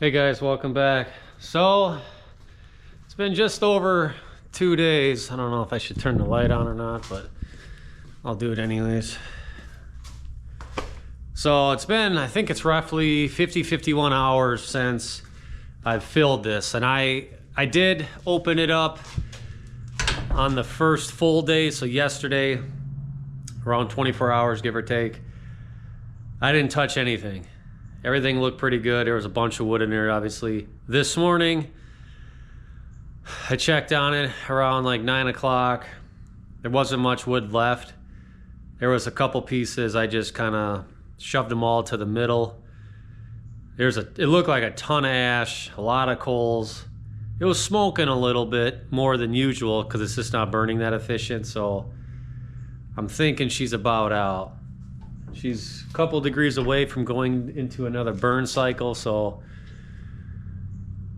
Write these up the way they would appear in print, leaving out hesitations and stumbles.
Hey guys, welcome back. So it's been just over 2 days. I don't know if I should turn the light on or not, but I'll do it anyways. So it's been, I think it's roughly 51 hours since I've filled this, and I did open it up on the first full day, so yesterday, around 24 hours give or take. I didn't touch anything. Everything looked pretty good. There was a bunch of wood in there, obviously. This morning, I checked on it around like 9 o'clock. There wasn't much wood left. There was a couple pieces. I just kind of shoved them all to the middle. It looked like a ton of ash, a lot of coals. It was smoking a little bit more than usual because it's just not burning that efficient. So I'm thinking she's about out. She's a couple degrees away from going into another burn cycle, so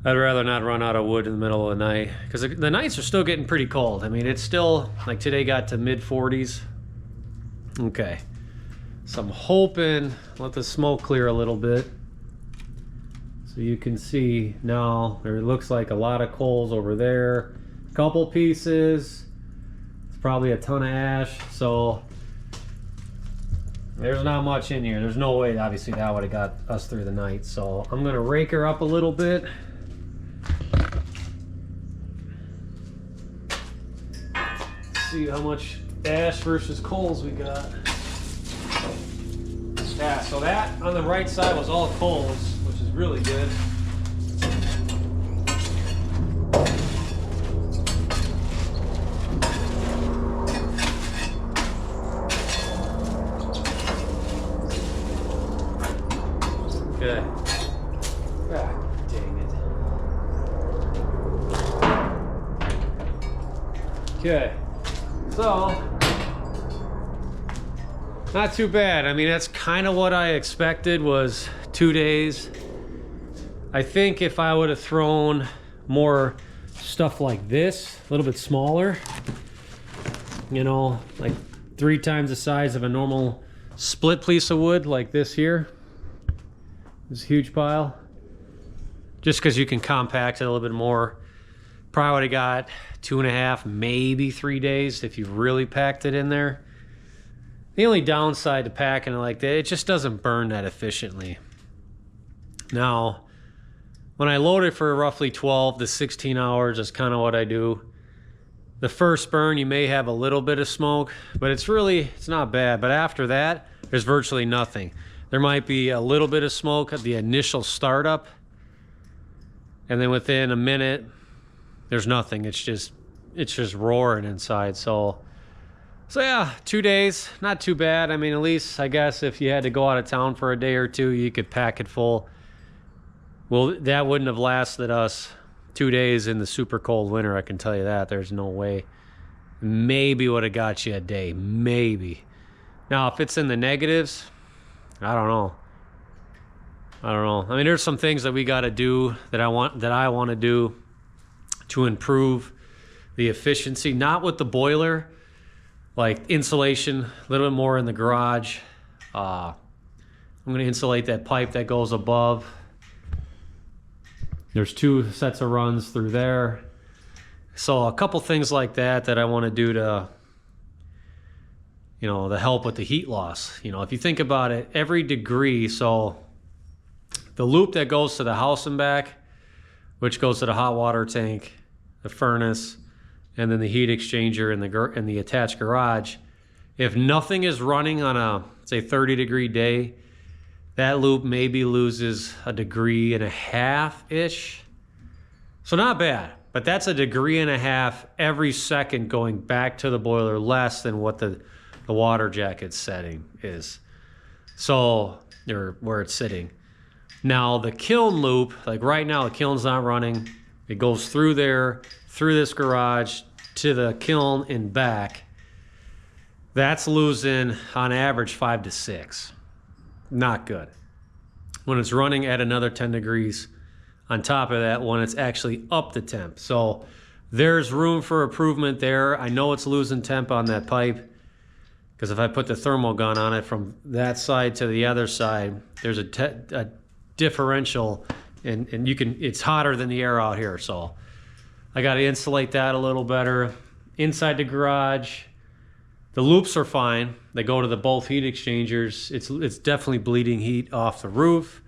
I'd rather not run out of wood in the middle of the night because the nights are still getting pretty cold. I mean, it's still, like today got to mid 40s. Okay, so I'm hoping, let the smoke clear a little bit so you can see now there looks like a lot of coals over there. Couple pieces, it's probably a ton of ash, so there's not much in here. There's no way, obviously, that would have got us through the night. So I'm gonna rake her up a little bit. See how much ash versus coals we got. Yeah, so that on the right side was all coals, which is really good. Okay. Ah, dang it. Okay. So, not too bad. I mean, that's kind of what I expected, was 2 days. I think if I would have thrown more stuff like this, a little bit smaller, you know, like 3 times the size of a normal split piece of wood like this here. This huge pile, just because you can compact it a little bit more. Probably would have got 2.5, maybe 3 days if you really packed it in there. The only downside to packing it like that, it just doesn't burn that efficiently. Now, when I load it for roughly 12 to 16 hours, that's kind of what I do. The first burn, you may have a little bit of smoke, but it's not bad. But after that, there's virtually nothing. There might be a little bit of smoke at the initial startup, and then within a minute, there's nothing. It's just roaring inside. So yeah, 2 days, not too bad. I mean, at least I guess if you had to go out of town for a day or two, you could pack it full. Well, that wouldn't have lasted us 2 days in the super cold winter. I can tell you that. There's no way. Maybe would have got you a day, maybe. Now, if it's in the negatives, I don't know. I mean, there's some things that we got to do that I want to do to improve the efficiency. Not with the boiler, like insulation, a little bit more in the garage. I'm going to insulate that pipe that goes above. There's 2 sets of runs through there. So a couple things like that I want to do to, you know, the help with the heat loss. You know, if you think about it, every degree, so the loop that goes to the house and back, which goes to the hot water tank, the furnace, and then the heat exchanger in the attached garage, if nothing is running on a, say, 30-degree day, that loop maybe loses 1.5 degrees-ish. So not bad, but that's 1.5 degrees every second going back to the boiler, less than what the water jacket setting is, so, or where it's sitting. Now the kiln loop, like right now the kiln's not running. It goes through there, through this garage to the kiln and back. That's losing on average 5 to 6. Not good. When it's running at another 10 degrees on top of that, when it's actually up the temp. So there's room for improvement there. I know it's losing temp on that pipe, because if I put the thermal gun on it from that side to the other side, there's a differential and you can, it's hotter than the air out here, so I got to insulate that a little better. Inside the garage, the loops are fine. They go to the both heat exchangers. It's definitely bleeding heat off the roof,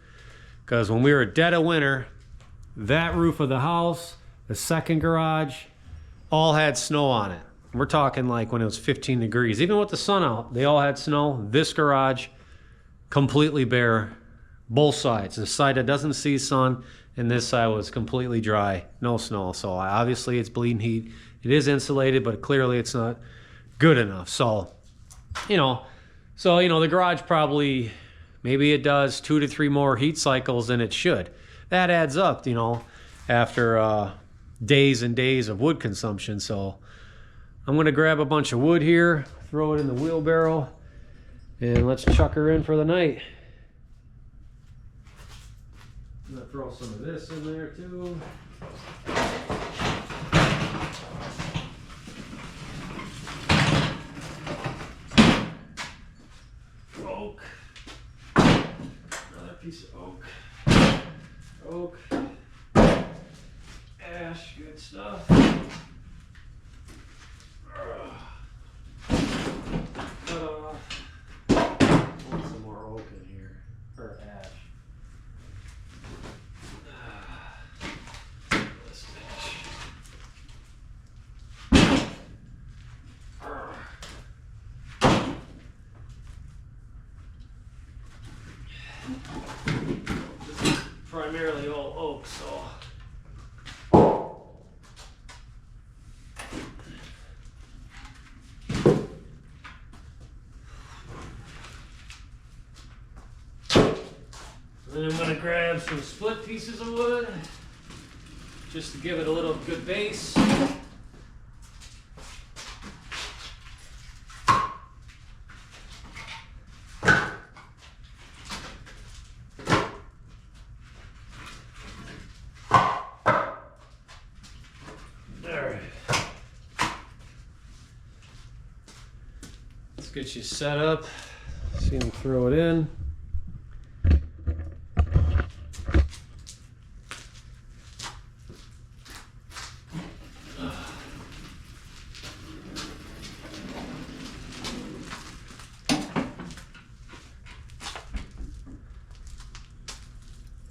because when we were dead of winter, that roof of the house, the second garage, all had snow on it. We're talking like when it was 15 degrees. Even with the sun out, they all had snow. This garage, completely bare, both sides. The side that doesn't see sun and this side was completely dry, no snow. So obviously it's bleeding heat. It is insulated, but clearly it's not good enough. So, the garage probably, maybe it does 2 to 3 more heat cycles than it should. That adds up, after days and days of wood consumption. So I'm gonna grab a bunch of wood here, throw it in the wheelbarrow, and let's chuck her in for the night. I'm gonna throw some of this in there too. Oak. Another piece of oak. Oak. Ash, good stuff. Want some more oak in here, or ash. This ash. This is primarily all oak, so. Then I'm going to grab some split pieces of wood just to give it a little good base. There. Let's get you set up. See him throw it in.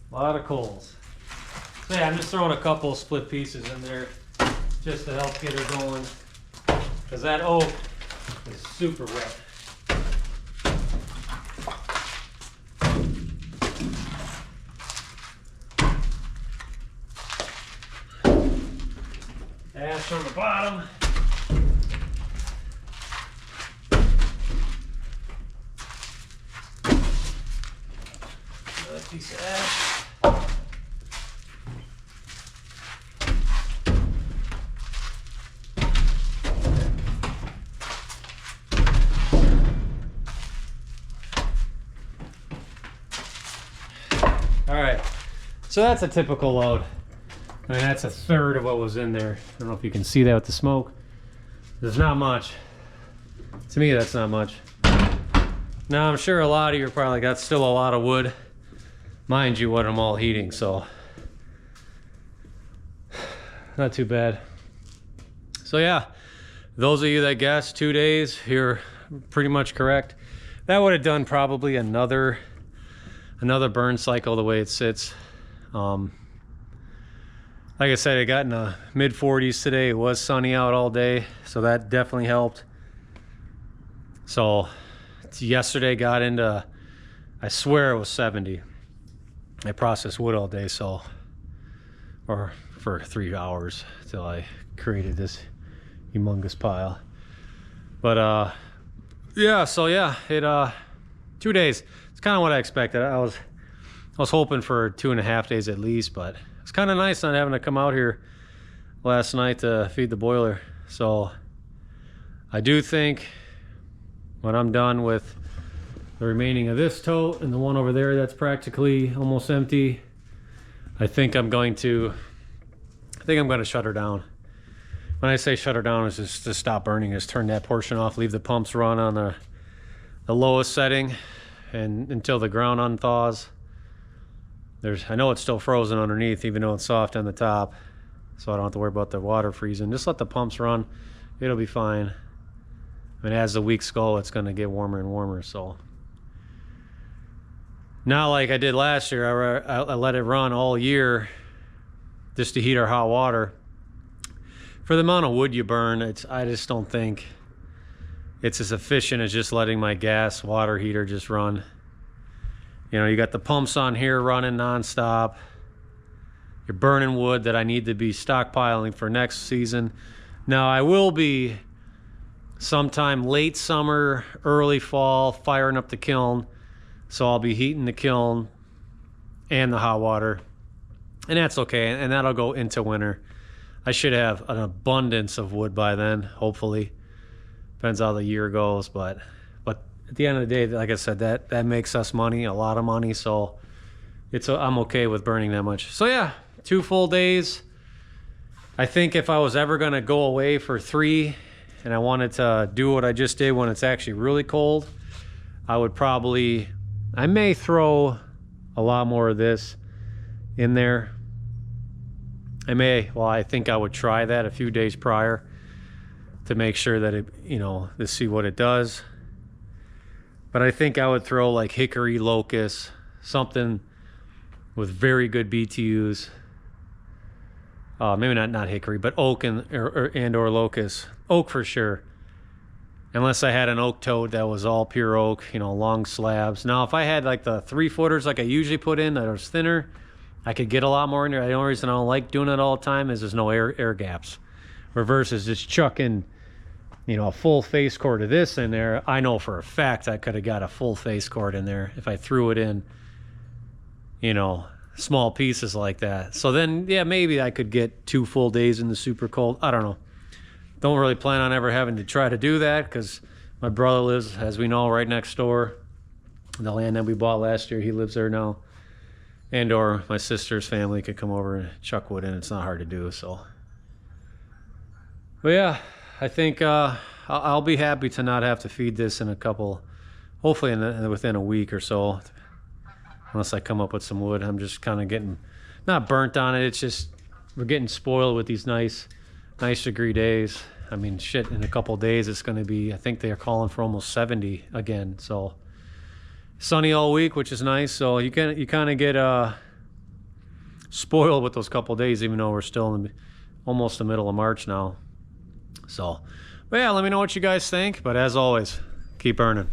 A lot of coals. So yeah, I'm just throwing a couple of split pieces in there just to help get her going, because that oak is super wet. Ash on the bottom. Another piece of ash. All right, so that's a typical load. I mean, that's a third of what was in there. I don't know if you can see that with the smoke. There's not much. To me, that's not much. Now, I'm sure a lot of you are probably like, that's still a lot of wood. Mind you, what I'm all heating, so. Not too bad. So yeah, those of you that guessed 2 days, you're pretty much correct. That would have done probably another burn cycle the way it sits. Like I said, it got in the mid 40s today. It was sunny out all day, so that definitely helped. So yesterday got into, I swear it was 70. I processed wood all day, so, or for 3 hours till I created this humongous pile. But yeah, so yeah, it 2 days. It's kind of what I expected. I was hoping for 2.5 days at least, but it's kind of nice not having to come out here last night to feed the boiler. So I do think when I'm done with the remaining of this tote and the one over there that's practically almost empty, I think I'm going to shut her down. When I say shut her down, it's just to stop burning, is turn that portion off, leave the pumps run on the lowest setting and until the ground unthaws. I know it's still frozen underneath, even though it's soft on the top, so I don't have to worry about the water freezing. Just let the pumps run, it'll be fine. I mean, as the weeks go, it's gonna get warmer and warmer, so. Not like I did last year, I let it run all year just to heat our hot water. For the amount of wood you burn, I just don't think it's as efficient as just letting my gas water heater just run. You know, you got the pumps on here running nonstop. You're burning wood that I need to be stockpiling for next season. Now, I will be sometime late summer, early fall, firing up the kiln. So I'll be heating the kiln and the hot water. And that's okay, and that'll go into winter. I should have an abundance of wood by then, hopefully. Depends how the year goes, but at the end of the day, like I said, that makes us money, a lot of money, so I'm okay with burning that much. So yeah, 2 full days. I think if I was ever gonna go away for 3 and I wanted to do what I just did when it's actually really cold, I may throw a lot more of this in there. I think I would try that a few days prior to make sure that to see what it does. But I think I would throw like hickory, locust, something with very good BTUs. Maybe not hickory, but oak or locust. Oak for sure. Unless I had an oak tote that was all pure oak, long slabs. Now, if I had like the 3-footers like I usually put in that are thinner, I could get a lot more in there. The only reason I don't like doing it all the time is there's no air gaps. Versus just chucking, a full face cord of this in there. I know for a fact I could have got a full face cord in there if I threw it in, small pieces like that. So then, yeah, maybe I could get 2 full days in the super cold. I don't know. Don't really plan on ever having to try to do that because my brother lives, as we know, right next door. The land that we bought last year, he lives there now. And or my sister's family could come over and chuck wood in. It's not hard to do, so. But yeah, I think I'll be happy to not have to feed this in hopefully within a week or so. Unless I come up with some wood. I'm just kind of getting, not burnt on it. It's just, we're getting spoiled with these nice degree days. I mean, shit, in a couple of days it's going to be, I think they're calling for almost 70 again. So sunny all week, which is nice. So you kind of get spoiled with those couple of days, even though we're still in almost the middle of March now. So, but yeah, let me know what you guys think. But as always, keep burning.